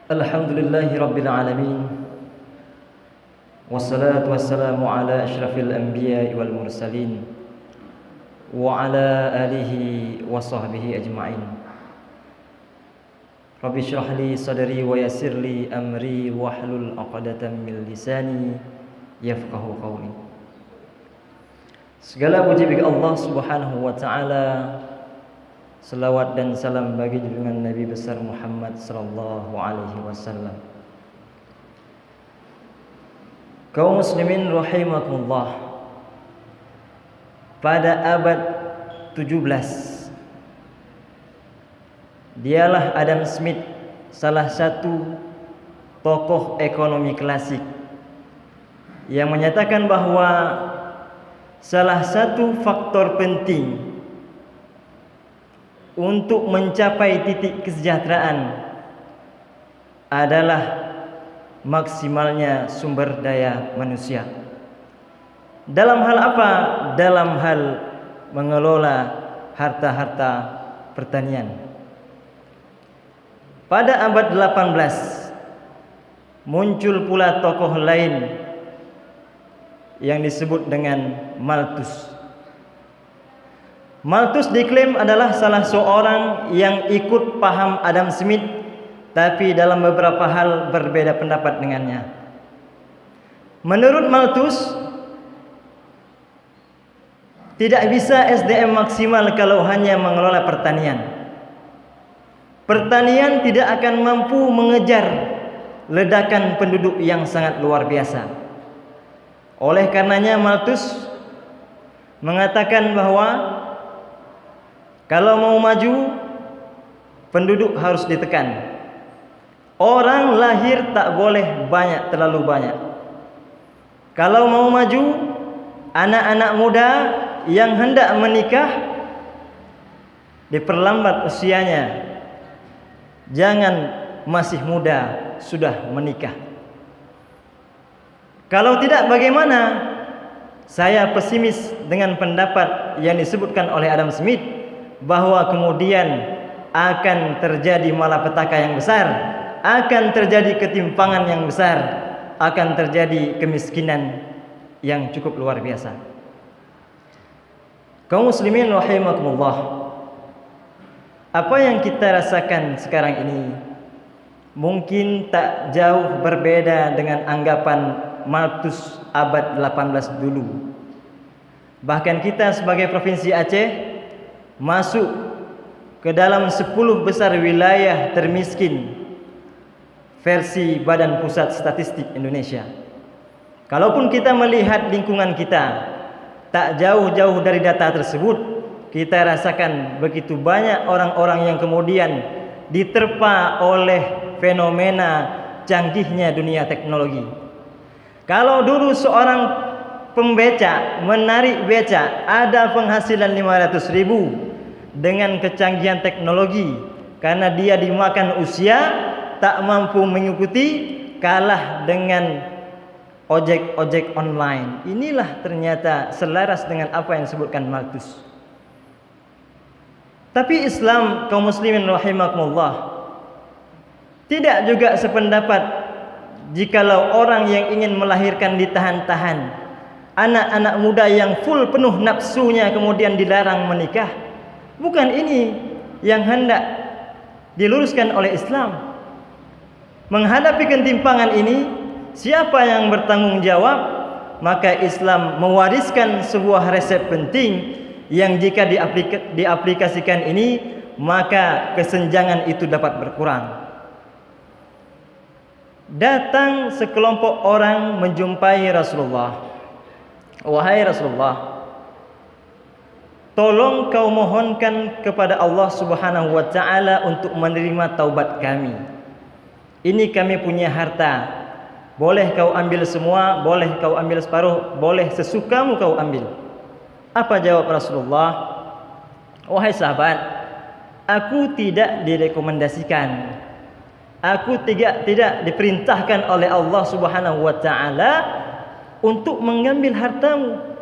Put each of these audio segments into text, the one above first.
Alhamdulillahi Rabbil Alamin. Wassalatu wassalamu ala ashrafil anbiya wal mursalin wa ala alihi wa sahbihi ajma'in. Rabbi shrah li sadri wa yassir li amri wahlul 'uqdatam min lisani yafqahu qawli. Segala puji bagi Allah Subhanahu wa taala. Selawat dan salam bagi junjungan Nabi besar Muhammad sallallahu alaihi wasallam. Kaum muslimin rahimakumullah. Pada abad 17 dialah Adam Smith, salah satu tokoh ekonomi klasik, yang menyatakan bahwa salah satu faktor penting untuk mencapai titik kesejahteraan adalah maksimalnya sumber daya manusia. Dalam hal apa? Dalam hal mengelola harta-harta pertanian. Pada abad 18 muncul pula tokoh lain yang disebut dengan Malthus. Malthus diklaim adalah salah seorang yang ikut paham Adam Smith, tapi dalam beberapa hal berbeda pendapat dengannya. Menurut Malthus, tidak bisa SDM maksimal kalau hanya mengelola pertanian. Pertanian tidak akan mampu mengejar ledakan penduduk yang sangat luar biasa. Oleh karenanya Malthus mengatakan bahwa kalau mau maju, penduduk harus ditekan. Orang lahir tak boleh banyak, terlalu banyak. Kalau mau maju, anak-anak muda yang hendak menikah diperlambat usianya. Jangan masih muda sudah menikah. Kalau tidak, bagaimana? Saya pesimis dengan pendapat yang disebutkan oleh Adam Smith, bahwa kemudian akan terjadi malapetaka yang besar, akan terjadi ketimpangan yang besar, akan terjadi kemiskinan yang cukup luar biasa. Kaum muslimin rahimakumullah, apa yang kita rasakan sekarang ini mungkin tak jauh berbeda dengan anggapan Malthus abad 18 dulu. Bahkan kita sebagai provinsi Aceh masuk ke dalam 10 besar wilayah termiskin versi Badan Pusat Statistik Indonesia. Kalaupun kita melihat lingkungan kita, tak jauh-jauh dari data tersebut, kita rasakan begitu banyak orang-orang yang kemudian diterpa oleh fenomena canggihnya dunia teknologi. Kalau dulu seorang pembeca menarik beca ada penghasilan 500.000, dengan kecanggihan teknologi, karena dia dimakan usia, tak mampu mengikuti, kalah dengan ojek-ojek online. Inilah ternyata selaras dengan apa yang disebutkan Malthus. Tapi Islam, kaum muslimin rahimakumullah, tidak juga sependapat jikalau orang yang ingin melahirkan ditahan-tahan, anak-anak muda yang full penuh nafsunya kemudian dilarang menikah. Bukan ini yang hendak diluruskan oleh Islam. Menghadapi ketimpangan ini, siapa yang bertanggung jawab? Maka Islam mewariskan sebuah resep penting yang jika diaplikasikan ini, maka kesenjangan itu dapat berkurang. Datang sekelompok orang menjumpai Rasulullah. Wahai Rasulullah, tolong kau mohonkan kepada Allah Subhanahu wa taala untuk menerima taubat kami. Ini kami punya harta. Boleh kau ambil semua, boleh kau ambil separuh, boleh sesukamu kau ambil. Apa jawab Rasulullah? Wahai sahabat, aku tidak direkomendasikan, aku tidak diperintahkan oleh Allah Subhanahu wa taala untuk mengambil hartamu.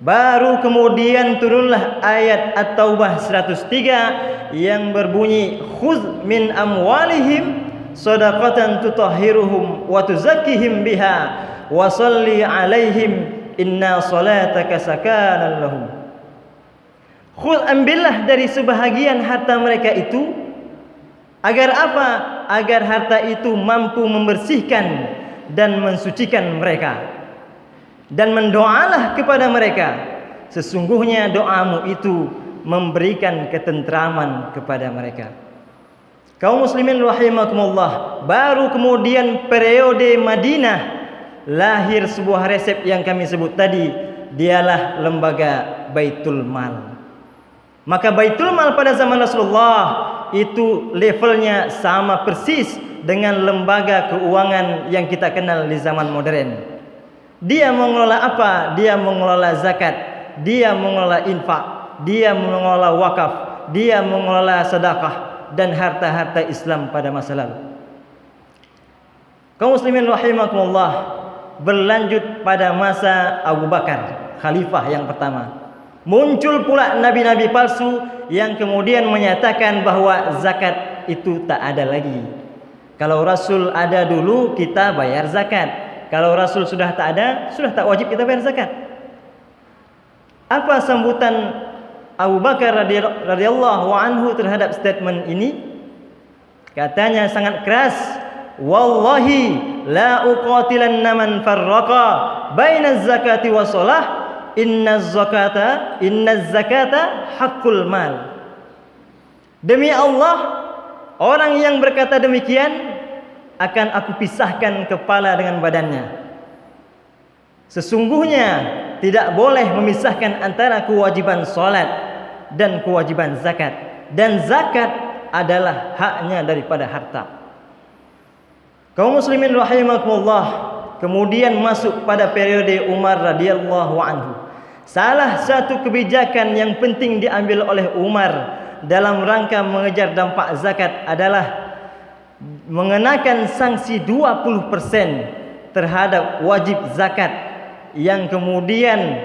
Baru kemudian turunlah ayat At-Taubah 103 yang berbunyi khudz min amwalihim shadaqatan tutahhiruhum wa tuzakkihim biha wa shalli alaihim inna salataka sakanan lahum. Khudz, ambillah dari sebahagian harta mereka itu. Agar apa? Agar harta itu mampu membersihkan dan mensucikan mereka. Dan mendoalah kepada mereka. Sesungguhnya doamu itu memberikan ketentraman kepada mereka. Kaum muslimin rahimakumullah, baru kemudian periode Madinah lahir sebuah resep yang kami sebut tadi, dialah lembaga Baitul Mal. Maka Baitul Mal pada zaman Rasulullah itu levelnya sama persis dengan lembaga keuangan yang kita kenal di zaman modern. Dia mengelola apa? Dia mengelola zakat, dia mengelola infak, dia mengelola wakaf, dia mengelola sedekah dan harta-harta Islam pada masa lalu. Kaum muslimin rahimakumullah, berlanjut pada masa Abu Bakar, khalifah yang pertama. Muncul pula nabi-nabi palsu yang kemudian menyatakan bahwa zakat itu tak ada lagi. Kalau Rasul ada dulu kita bayar zakat. Kalau Rasul sudah tak ada, sudah tak wajib kita bayar zakat. Apa sambutan Abu Bakar radhiyallahu anhu terhadap statement ini? Katanya sangat keras, wallahi la uqatilanna man farraqa baina zakati wa shalah, inna zakata haqqul mal. Demi Allah, orang yang berkata demikian akan aku pisahkan kepala dengan badannya. Sesungguhnya tidak boleh memisahkan antara kewajiban salat dan kewajiban zakat, dan zakat adalah haknya daripada harta. Kaum muslimin rahimakumullah, kemudian masuk pada periode Umar radhiyallahu anhu. Salah satu kebijakan yang penting diambil oleh Umar dalam rangka mengejar dampak zakat adalah mengenakan sanksi 20% terhadap wajib zakat yang kemudian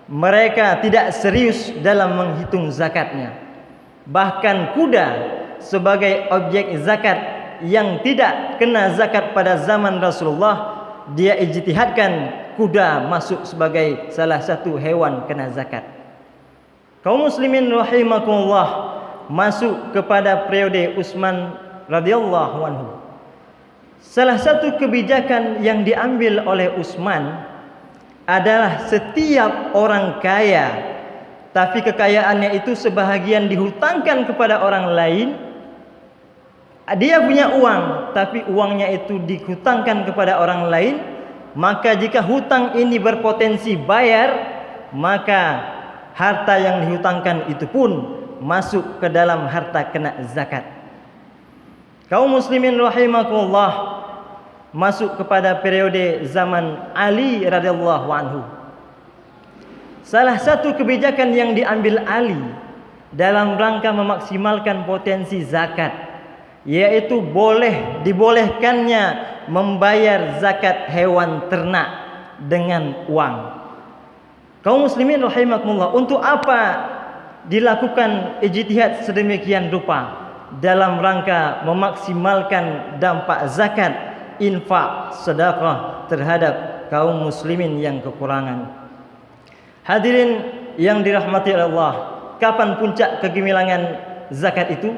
mereka tidak serius dalam menghitung zakatnya. Bahkan kuda sebagai objek zakat yang tidak kena zakat pada zaman Rasulullah, dia ijtihadkan kuda masuk sebagai salah satu hewan kena zakat. Kaum muslimin rahimakumullah, masuk kepada periode Utsman radhiyallahu anhu. Salah satu kebijakan yang diambil oleh Utsman adalah setiap orang kaya, tapi kekayaannya itu sebahagian dihutangkan kepada orang lain. Dia punya uang, tapi uangnya itu dihutangkan kepada orang lain. Maka jika hutang ini berpotensi bayar, maka harta yang dihutangkan itu pun masuk ke dalam harta kena zakat. Kaum muslimin rahimakumullah, masuk kepada periode zaman Ali radhiyallahu anhu. Salah satu kebijakan yang diambil Ali dalam rangka memaksimalkan potensi zakat, yaitu dibolehkannya membayar zakat hewan ternak dengan uang. Kaum muslimin rahimakumullah, untuk apa dilakukan ijtihad sedemikian rupa? Dalam rangka memaksimalkan dampak zakat, infak, sedekah terhadap kaum muslimin yang kekurangan. Hadirin yang dirahmati Allah, kapan puncak kegemilangan zakat itu?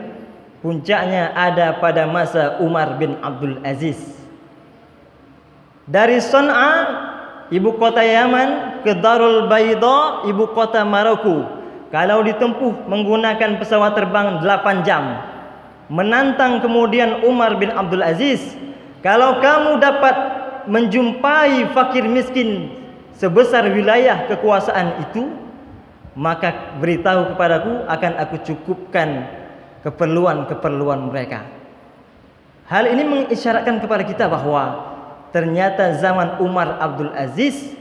Puncaknya ada pada masa Umar bin Abdul Aziz. Dari Sana'a, ibu kota Yaman, ke Darul Bayda, ibu kota Maroko, kalau ditempuh menggunakan pesawat terbang 8 jam. Menantang kemudian Umar bin Abdul Aziz, kalau kamu dapat menjumpai fakir miskin sebesar wilayah kekuasaan itu, maka beritahu kepadaku, akan aku cukupkan keperluan-keperluan mereka. Hal ini mengisyaratkan kepada kita bahwa ternyata zaman Umar Abdul Aziz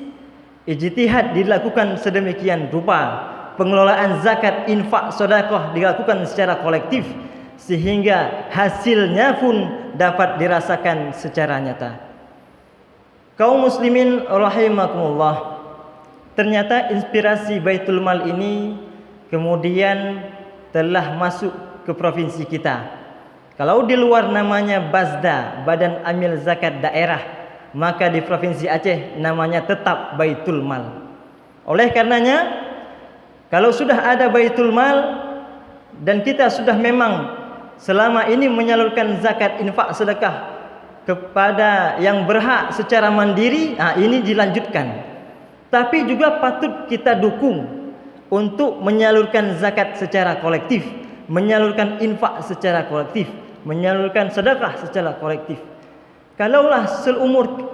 ijtihad dilakukan sedemikian rupa, pengelolaan zakat, infak, sedekah dilakukan secara kolektif, sehingga hasilnya pun dapat dirasakan secara nyata. Kaum muslimin rahimakumullah, ternyata inspirasi Baitul Mal ini kemudian telah masuk ke provinsi kita. Kalau di luar namanya Bazda, Badan Amil Zakat Daerah, maka di provinsi Aceh namanya tetap Baitul Mal. Oleh karenanya, kalau sudah ada Baitul Mal dan kita sudah memang selama ini menyalurkan zakat, infak, sedekah kepada yang berhak secara mandiri, ini dilanjutkan. Tapi juga patut kita dukung untuk menyalurkan zakat secara kolektif, menyalurkan infak secara kolektif, menyalurkan sedekah secara kolektif. Kalaulah seumur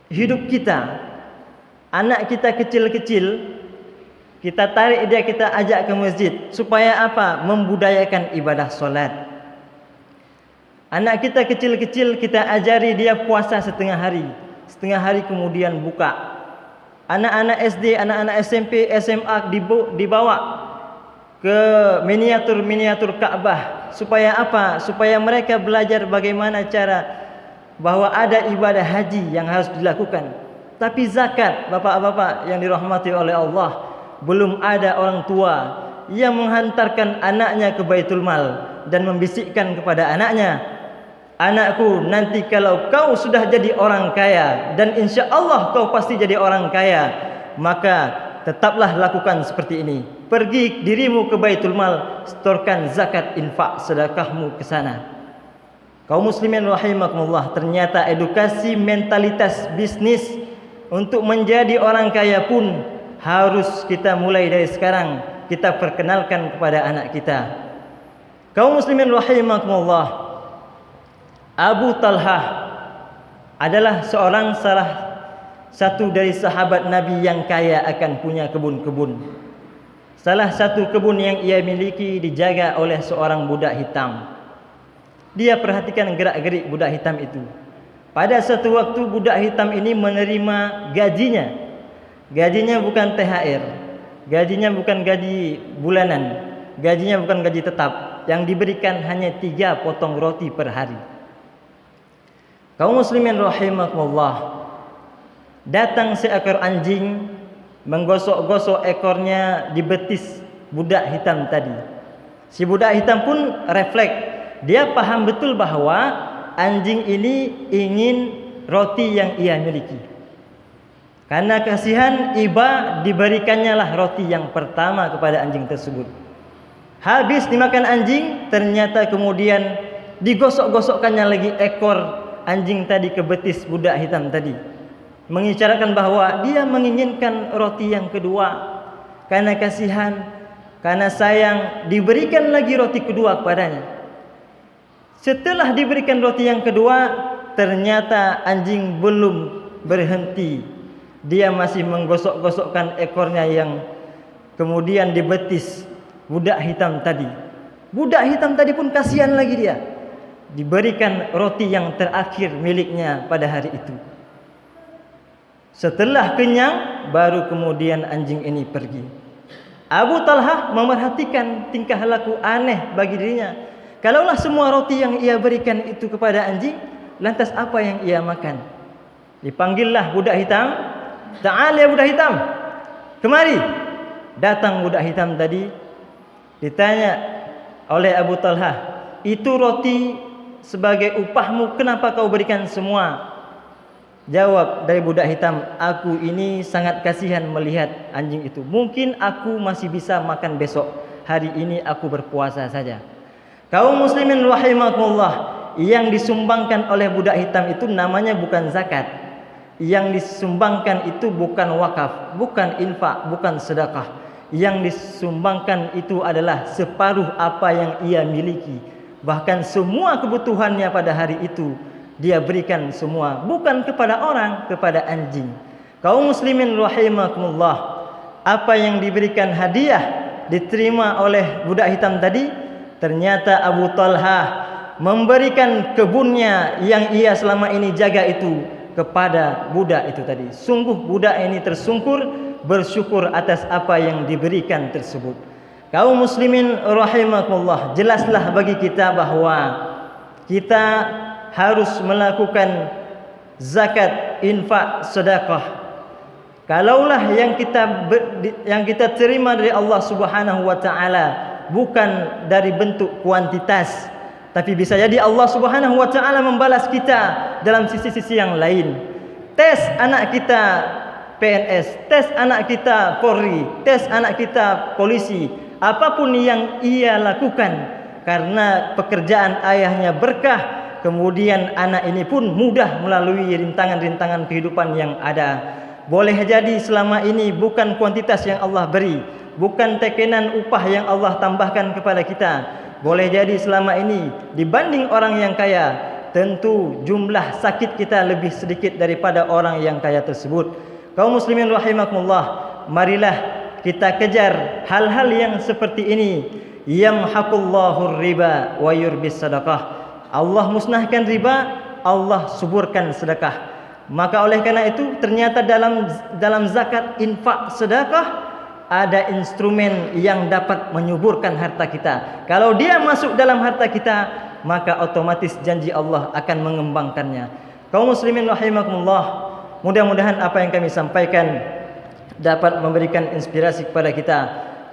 hidup kita, anak kita kecil-kecil, kita tarik dia, kita ajak ke masjid, supaya apa? Membudayakan ibadah solat. Anak kita kecil-kecil, kita ajari dia puasa setengah hari kemudian buka. Anak-anak SD, anak-anak SMP, SMA dibawa ke miniatur-miniatur Ka'bah. Supaya apa? Supaya mereka belajar bagaimana cara bahwa ada ibadah haji yang harus dilakukan. Tapi zakat, bapak-bapak yang dirahmati oleh Allah, belum ada orang tua yang menghantarkan anaknya ke Baitul Mal dan membisikkan kepada anaknya, anakku, nanti kalau kau sudah jadi orang kaya, dan insya Allah kau pasti jadi orang kaya, maka tetaplah lakukan seperti ini. Pergi dirimu ke Baitul Mal, setorkan zakat, infak, sedekahmu ke sana. Kaum muslimin rahimakumullah, ternyata edukasi mentalitas bisnis untuk menjadi orang kaya pun harus kita mulai dari sekarang, kita perkenalkan kepada anak kita. Kaum muslimin rahimakumullah, Abu Talhah adalah salah satu dari sahabat Nabi yang kaya akan punya kebun-kebun. Salah satu kebun yang ia miliki dijaga oleh seorang budak hitam. Dia perhatikan gerak-gerik budak hitam itu. Pada satu waktu budak hitam ini menerima gajinya. Gajinya bukan THR, gajinya bukan gaji bulanan, gajinya bukan gaji tetap. Yang diberikan hanya 3 potong roti per hari. Kaum muslimin rahimakumullah, datang seekor anjing menggosok-gosok ekornya di betis budak hitam tadi. Si budak hitam pun refleks, dia paham betul bahwa anjing ini ingin roti yang ia miliki. Karena kasihan, iba diberikannya lah roti yang pertama kepada anjing tersebut. Habis dimakan anjing, ternyata kemudian digosok-gosokkannya lagi ekor anjing tadi ke betis budak hitam tadi, mengisyaratkan bahwa dia menginginkan roti yang kedua. Karena kasihan, karena sayang, diberikan lagi roti kedua kepadanya. Setelah diberikan roti yang kedua, ternyata anjing belum berhenti. Dia masih menggosok-gosokkan ekornya yang kemudian dibetis budak hitam tadi. Budak hitam tadi pun kasihan lagi dia, diberikan roti yang terakhir miliknya pada hari itu. Setelah kenyang, baru kemudian anjing ini pergi. Abu Talhah memerhatikan tingkah laku aneh bagi dirinya. Kalaulah semua roti yang ia berikan itu kepada anjing, lantas apa yang ia makan? Dipanggillah budak hitam. Ta'al ya budak hitam, kemari. Datang budak hitam tadi. Ditanya oleh Abu Talhah, itu roti sebagai upahmu, kenapa kau berikan semua? Jawab dari budak hitam, aku ini sangat kasihan melihat anjing itu. Mungkin aku masih bisa makan besok. Hari ini aku berpuasa saja. Kaum muslimin rahimakumullah, yang disumbangkan oleh budak hitam itu namanya bukan zakat. Yang disumbangkan itu bukan wakaf, bukan infak, bukan sedekah. Yang disumbangkan itu adalah separuh apa yang ia miliki. Bahkan semua kebutuhannya pada hari itu dia berikan semua, bukan kepada orang, kepada anjing. Kaum muslimin rahimakumullah, apa yang diberikan hadiah diterima oleh budak hitam tadi, ternyata Abu Talhah memberikan kebunnya yang ia selama ini jaga itu kepada budak itu tadi. Sungguh budak ini tersungkur, bersyukur atas apa yang diberikan tersebut. Kaum muslimin rahimakumullah, jelaslah bagi kita bahwa kita harus melakukan zakat, infak, sedekah. Kalaulah yang kita terima dari Allah Subhanahu wa taala bukan dari bentuk kuantitas, tapi bisa jadi Allah Subhanahu wa taala membalas kita dalam sisi-sisi yang lain. Tes anak kita PNS, tes anak kita Polri, tes anak kita polisi, apapun yang ia lakukan karena pekerjaan ayahnya berkah, kemudian anak ini pun mudah melalui rintangan-rintangan kehidupan yang ada. Boleh jadi selama ini bukan kuantitas yang Allah beri, bukan tekenan upah yang Allah tambahkan kepada kita. Boleh jadi selama ini dibanding orang yang kaya, tentu jumlah sakit kita lebih sedikit daripada orang yang kaya tersebut. Kaum muslimin rahimakumullah, marilah kita kejar hal-hal yang seperti ini. Yamhaqullahu riba wa yurbis sadaqah. Allah musnahkan riba, Allah suburkan sedekah. Maka oleh karena itu ternyata dalam zakat, infak, sedekah ada instrumen yang dapat menyuburkan harta kita. Kalau dia masuk dalam harta kita, maka otomatis janji Allah akan mengembangkannya. Kaum muslimin rahimakumullah, mudah-mudahan apa yang kami sampaikan dapat memberikan inspirasi kepada kita.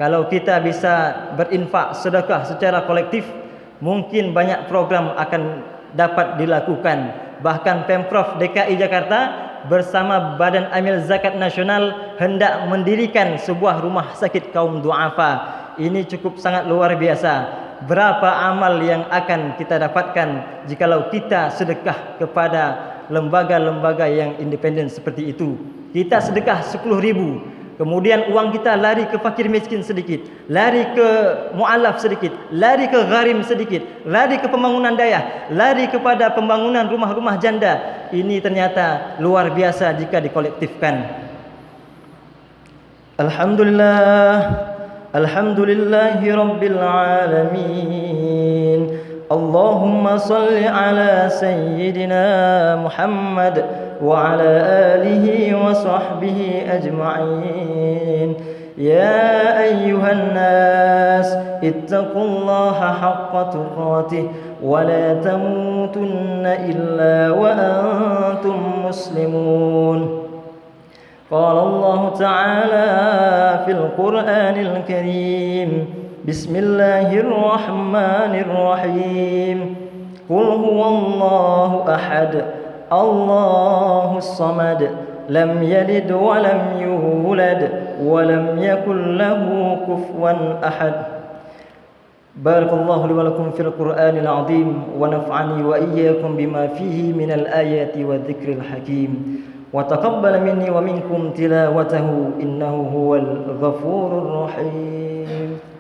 Kalau kita bisa berinfak, sedekah secara kolektif, mungkin banyak program akan dapat dilakukan. Bahkan Pemprov DKI Jakarta bersama Badan Amil Zakat Nasional hendak mendirikan sebuah rumah sakit kaum duafa. Ini cukup sangat luar biasa. Berapa amal yang akan kita dapatkan jikalau kita sedekah kepada lembaga-lembaga yang independen seperti itu. Kita sedekah 10.000, kemudian uang kita lari ke fakir miskin sedikit, lari ke mu'alaf sedikit, lari ke gharim sedikit, lari ke pembangunan daya, lari kepada pembangunan rumah-rumah janda. Ini ternyata luar biasa jika dikolektifkan. Alhamdulillah, alhamdulillahi rabbil alamin. Allahumma salli ala sayyidina Muhammad wa ala alihi wa sahbihi ajma'in. Ya ayyuhan nas, ittaqullaha haqqa tuqatih wa la tamutunna illa wa antum muslimun. قال الله تعالى في القرآن الكريم: بسم الله الرحمن الرحيم. قل هو الله أحد الله الصمد لم يلد ولم يولد ولم يكن له كفوا أحد. بارك الله لي ولكم في القرآن العظيم ونفعني وإياكم بما فيه من الآيات والذكر الحكيم، وتقبل مني ومنكم تلاوته إنه هو الغفور الرحيم.